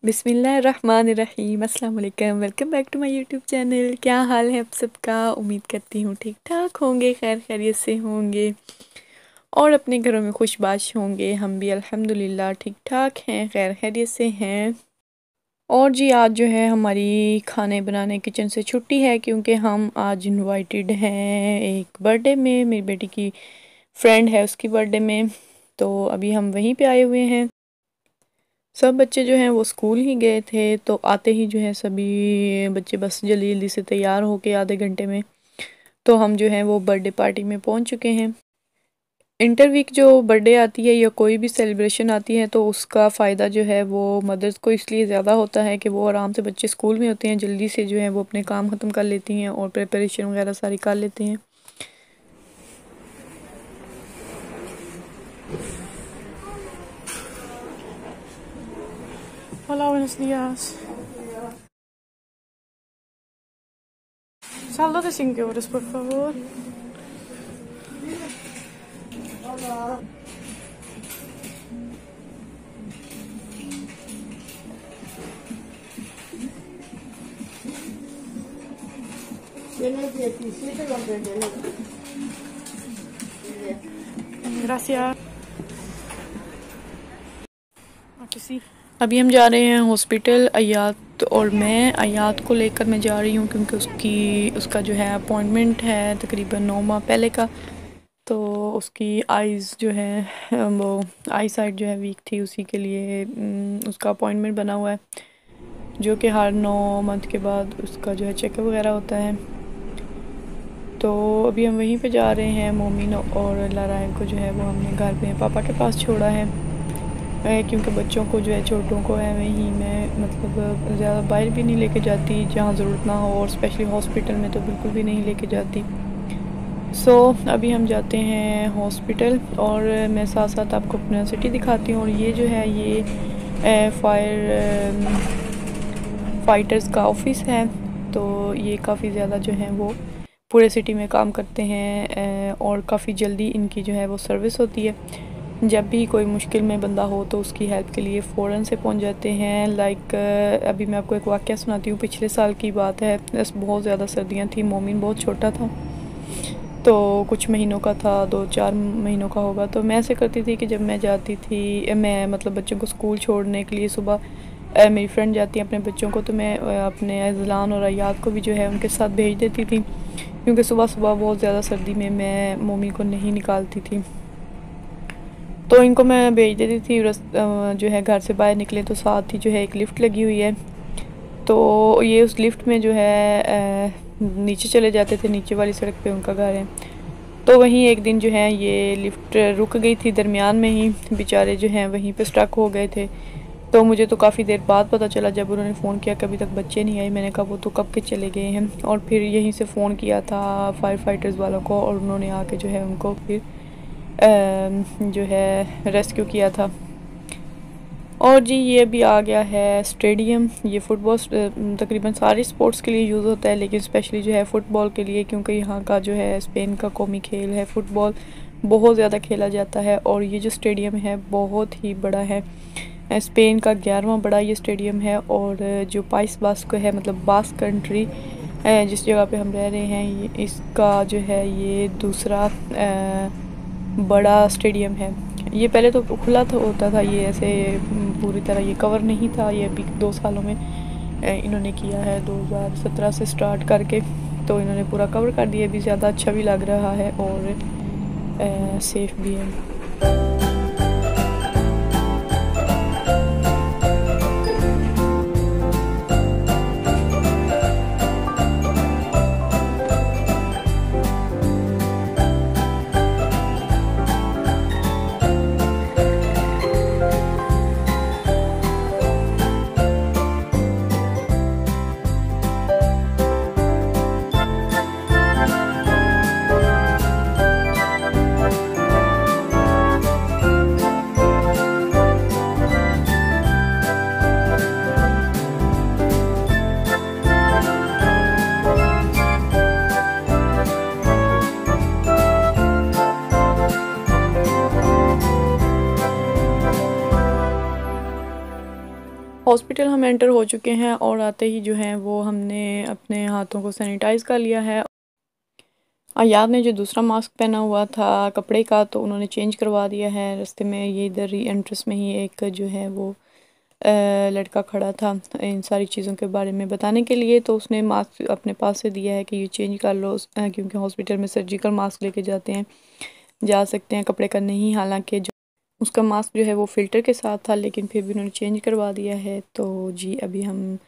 बिस्मिल्लाहिर्रहमानिर्रहीम, अस्सलाम वालेकुम। Welcome back to my YouTube channel. क्या हाल है आप सबका? उम्मीद करती हूँ ठीक ठाक होंगे, खैर खैरियत से होंगे और अपने घरों में खुशबाश होंगे। हम भी अल्हम्दुलिल्लाह ठीक ठाक हैं, खैर खैरियत से हैं। और जी आज जो है हमारी खाने बनाने किचन से छुट्टी है, क्योंकि हम आज इनवाइटेड हैं एक बर्थडे में। मेरी बेटी की फ्रेंड है, उसकी बर्थडे में, तो अभी हम वहीं पे आए हुए हैं। सब बच्चे जो हैं वो स्कूल ही गए थे, तो आते ही जो है सभी बच्चे बस जल्दी जल्दी से तैयार होके आधे घंटे में तो हम जो हैं वो बर्थडे पार्टी में पहुंच चुके हैं। इंटर वीक जो बर्थडे आती है या कोई भी सेलिब्रेशन आती है, तो उसका फ़ायदा जो है वो मदर्स को इसलिए ज़्यादा होता है कि वो आराम से, बच्चे स्कूल में होते हैं, जल्दी से जो है वो अपने काम ख़त्म कर लेती हैं और प्रिपरेशन वगैरह सारी कर लेते हैं। Hola, buenos días. Saldo de 5 euros, por favor. Tiene 17 con 39. Gracias. अभी हम जा रहे हैं हॉस्पिटल। अयात और अयात को लेकर मैं जा रही हूँ, क्योंकि उसका जो है अपॉइंटमेंट है तकरीबन 9 माह पहले का। तो उसकी आइज़ जो है वो आई साइड जो है वीक थी, उसी के लिए उसका अपॉइंटमेंट बना हुआ है, जो कि हर 9 मंथ के बाद उसका जो है चेकअप वगैरह होता है। तो अभी हम वहीं पे जा रहे हैं। मोमिन और लारायम को जो है वो हमने घर पे पापा के पास छोड़ा है, क्योंकि बच्चों को जो है छोटों को है वहीं मैं मतलब ज़्यादा बाहर भी नहीं लेके जाती जहाँ ज़रूरत ना हो, और स्पेशली हॉस्पिटल में तो बिल्कुल भी नहीं लेके जाती। अभी हम जाते हैं हॉस्पिटल और मैं साथ साथ आपको अपना सिटी दिखाती हूँ। और ये जो है ये फाइटर्स का ऑफिस है, तो ये काफ़ी ज़्यादा जो है वो पूरे सिटी में काम करते हैं और काफ़ी जल्दी इनकी जो है वो सर्विस होती है। जब भी कोई मुश्किल में बंदा हो तो उसकी हेल्प के लिए फ़ौरन से पहुंच जाते हैं। अभी मैं आपको एक वाक़या सुनाती हूँ। पिछले साल की बात है, बहुत ज़्यादा सर्दियाँ थी, मोमिन बहुत छोटा था, तो कुछ महीनों का था, 2-4 महीनों का होगा। तो मैं ऐसे करती थी कि जब मैं जाती थी, मैं मतलब बच्चों को स्कूल छोड़ने के लिए सुबह मेरी फ्रेंड जाती है अपने बच्चों को, तो मैं अपने अज़लान और अयात को भी जो है उनके साथ भेज देती थी, क्योंकि सुबह सुबह बहुत ज़्यादा सर्दी में मैं मोमी को नहीं निकालती थी। तो इनको मैं भेज देती थी। जो है घर से बाहर निकले तो साथ ही जो है एक लिफ़्ट लगी हुई है, तो ये उस लिफ़्ट में जो है नीचे चले जाते थे, नीचे वाली सड़क पे उनका घर है। तो वहीं एक दिन जो है ये लिफ़्ट रुक गई थी दरमियान में ही, बेचारे जो हैं वहीं पे स्टक हो गए थे। तो मुझे तो काफ़ी देर बाद पता चला, जब उन्होंने फ़ोन किया कि अभी तक बच्चे नहीं आए। मैंने कहा वो तो कब के चले गए हैं, और फिर यहीं से फ़ोन किया था फायर फाइटर्स वालों को, और उन्होंने आके जो है उनको फिर जो है रेस्क्यू किया था। और जी ये भी आ गया है स्टेडियम। ये फ़ुटबॉल तकरीबन सारे स्पोर्ट्स के लिए यूज़ होता है, लेकिन स्पेशली जो है फ़ुटबॉल के लिए, क्योंकि यहाँ का जो है स्पेन का कौमी खेल है फ़ुटबॉल, बहुत ज़्यादा खेला जाता है। और ये जो स्टेडियम है बहुत ही बड़ा है, स्पेन का 11वां बड़ा ये स्टेडियम है। और जो पाइस बास्को है, मतलब बास्क कंट्री जिस जगह पे हम रह रहे हैं, इसका जो है ये दूसरा बड़ा स्टेडियम है। ये पहले तो खुला होता था, ये ऐसे पूरी तरह ये कवर नहीं था। ये अभी 2 सालों में इन्होंने किया है, 2017 से स्टार्ट करके, तो इन्होंने पूरा कवर कर दिया। अभी ज़्यादा अच्छा भी लग रहा है और सेफ़ भी है। हॉस्पिटल हम एंटर हो चुके हैं और आते ही जो है वो हमने अपने हाथों को सैनिटाइज़ कर लिया है। अयाद ने जो दूसरा मास्क पहना हुआ था कपड़े का तो उन्होंने चेंज करवा दिया है। रास्ते में ये इधर री एंट्रेंस में ही एक जो है वो लड़का खड़ा था इन सारी चीज़ों के बारे में बताने के लिए, तो उसने मास्क अपने पास से दिया है कि ये चेंज कर लो, क्योंकि हॉस्पिटल में सर्जिकल मास्क लेके जाते हैं, जा सकते हैं, कपड़े का नहीं। हालांकि जो उसका मास्क जो है वो फ़िल्टर के साथ था, लेकिन फिर भी उन्होंने चेंज करवा दिया है। तो जी अभी हम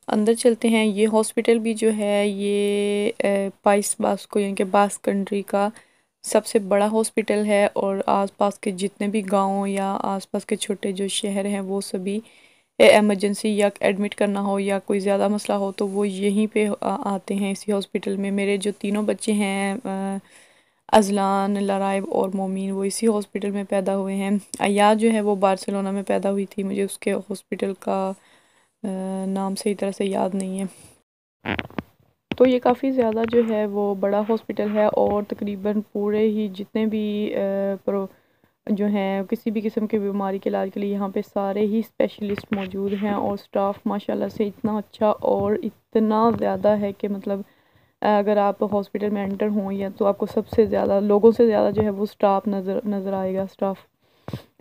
अंदर चलते हैं। ये हॉस्पिटल भी जो है ये पाइस बास्को यानी कि बास्क कंट्री का सबसे बड़ा हॉस्पिटल है और आसपास के जितने भी गांव या आसपास के छोटे जो शहर हैं वो सभी इमरजेंसी या एडमिट करना हो या कोई ज़्यादा मसला हो तो वो यहीं पे आते हैं इसी हॉस्पिटल में। मेरे जो तीनों बच्चे हैं अजलान, लराइब और मोमीन, वो इसी हॉस्पिटल में पैदा हुए हैं। अयाद जो है वो बार्सिलोना में पैदा हुई थी, मुझे उसके हॉस्पिटल का नाम सही तरह से याद नहीं है। तो ये काफ़ी ज़्यादा जो है वो बड़ा हॉस्पिटल है और तकरीबन पूरे ही जितने भी जो हैं किसी भी किस्म की बीमारी के इलाज के लिए यहाँ पे सारे ही स्पेशलिस्ट मौजूद हैं और स्टाफ माशाल्लाह से इतना अच्छा और इतना ज़्यादा है कि मतलब अगर आप हॉस्पिटल में एंटर हों या तो आपको सबसे ज़्यादा लोगों से ज़्यादा जो है वो स्टाफ नज़र आएगा। स्टाफ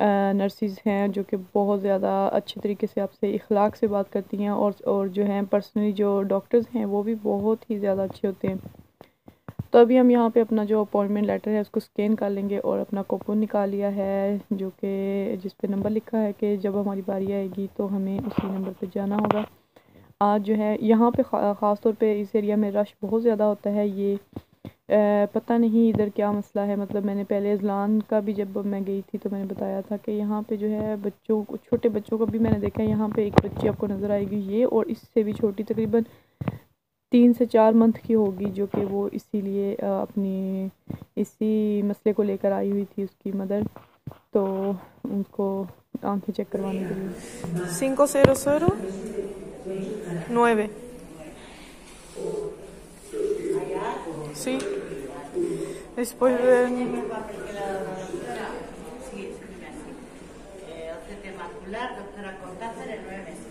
नर्सिस हैं जो कि बहुत ज़्यादा अच्छे तरीके से आपसे इखलाक से बात करती हैं और जो हैं पर्सनली जो डॉक्टर्स हैं वो भी बहुत ही ज़्यादा अच्छे होते हैं। तो अभी हम यहाँ पे अपना जो अपॉइंटमेंट लेटर है उसको स्कैन कर लेंगे और अपना कूपन निकाल लिया है जो कि जिस पे नंबर लिखा है कि जब हमारी बारी आएगी तो हमें उसी नंबर पे जाना होगा। आज जो है यहाँ पे ख़ास तौर पे इस एरिया में रश बहुत ज़्यादा होता है। ये पता नहीं इधर क्या मसला है। मतलब मैंने पहले अजलान का भी जब मैं गई थी तो मैंने बताया था कि यहाँ पे जो है बच्चों को, छोटे बच्चों को भी मैंने देखा है। यहाँ पे एक बच्ची आपको नज़र आएगी ये और इससे भी छोटी तकरीबन 3 से 4 मंथ की होगी जो कि वो इसीलिए अपनी इसी मसले को लेकर आई हुई थी उसकी मदर, तो उनको आंखें चेक करवाने के लिए। 500-9 Sí. Después de... macular, doctora Cortázar, el 9 meses.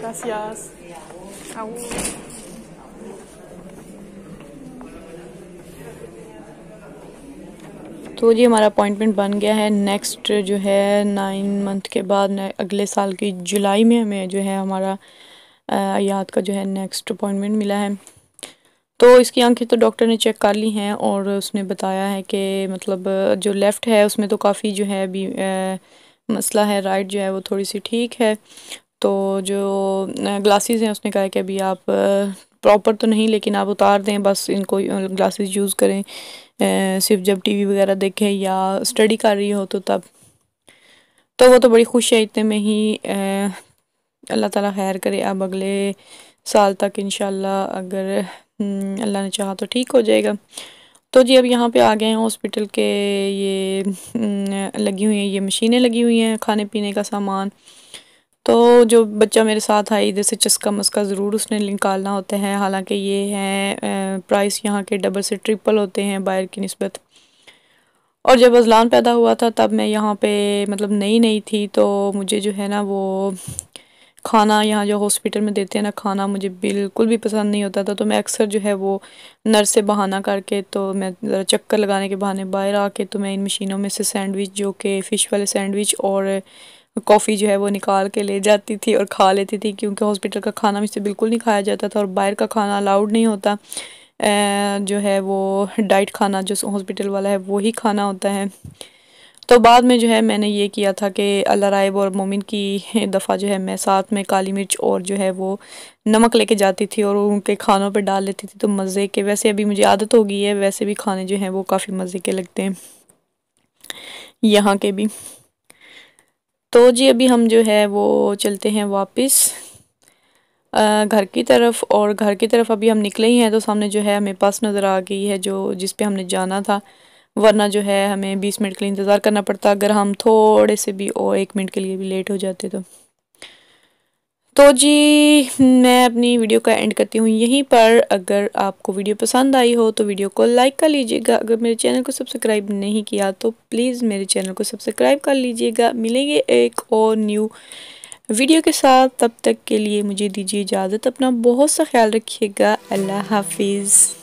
Gracias. Au. तो जी हमारा अपॉइंटमेंट बन गया है। नेक्स्ट जो है 9 मंथ के बाद अगले साल की जुलाई में हमें जो है हमारा अयाद का जो है नेक्स्ट अपॉइंटमेंट मिला है। तो इसकी आंखें तो डॉक्टर ने चेक कर ली हैं और उसने बताया है कि मतलब जो लेफ़्ट है उसमें तो काफ़ी जो है अभी मसला है, राइट जो है वो थोड़ी सी ठीक है। तो जो ग्लासेस हैं उसने कहा है कि अभी आप प्रॉपर तो नहीं लेकिन आप उतार दें, बस इनको ग्लासेस यूज़ करें सिर्फ जब टीवी वगैरह देखें या स्टडी कर रही हो तो तब। तो वो तो बड़ी खुश है इतने में ही। अल्लाह ताला खैर करे, अब अगले साल तक इंशाल्लाह अगर अल्लाह ने चाहा तो ठीक हो जाएगा। तो जी अब यहाँ पे आ गए हैं हॉस्पिटल के, ये लगी हुई हैं, ये मशीनें लगी हुई हैं खाने पीने का सामान। तो जो बच्चा मेरे साथ है इधर से चस्का मस्का ज़रूर उसने निकालना होता है। हालांकि ये हैं प्राइस यहाँ के डबल से ट्रिपल होते हैं बाहर की निस्बत। और जब अजलान पैदा हुआ था तब मैं यहाँ पे मतलब नई नई थी, तो मुझे जो है ना वो खाना यहाँ जो हॉस्पिटल में देते हैं ना खाना मुझे बिल्कुल भी पसंद नहीं होता था। तो मैं अक्सर जो है वो नर्स से बहाना करके तो मैं ज़रा चक्कर लगाने के बहाने बाहर आके तो मैं इन मशीनों में से सैंडविच जो कि फ़िश वाले सैंडविच और कॉफ़ी जो है वो निकाल के ले जाती थी और खा लेती थी, क्योंकि हॉस्पिटल का खाना मुझसे बिल्कुल नहीं खाया जाता था और बाहर का खाना अलाउड नहीं होता। जो है वो डाइट खाना जो हॉस्पिटल वाला है वो ही खाना होता है। तो बाद में जो है मैंने ये किया था कि अल्लाह राइब और मोमिन की दफ़ा जो है मैं साथ में काली मिर्च और जो है वो नमक लेके जाती थी और उनके खानों पे डाल लेती थी। तो मज़े के, वैसे अभी मुझे आदत हो गई है, वैसे भी खाने जो हैं वो काफ़ी मज़े के लगते हैं यहाँ के भी। तो जी अभी हम जो है वो चलते हैं वापस घर की तरफ। और घर की तरफ अभी हम निकले ही हैं तो सामने जो है हमें बस नज़र आ गई है जो जिस पे हमने जाना था, वरना जो है हमें 20 मिनट के लिए इंतज़ार करना पड़ता अगर हम थोड़े से भी और 1 मिनट के लिए भी लेट हो जाते तो जी मैं अपनी वीडियो का एंड करती हूँ यहीं पर। अगर आपको वीडियो पसंद आई हो तो वीडियो को लाइक कर लीजिएगा। अगर मेरे चैनल को सब्सक्राइब नहीं किया तो प्लीज़ मेरे चैनल को सब्सक्राइब कर लीजिएगा। मिलेंगे एक और न्यू वीडियो के साथ, तब तक के लिए मुझे दीजिए इजाज़त। अपना बहुत सा ख्याल रखिएगा। अल्लाह हाफिज़।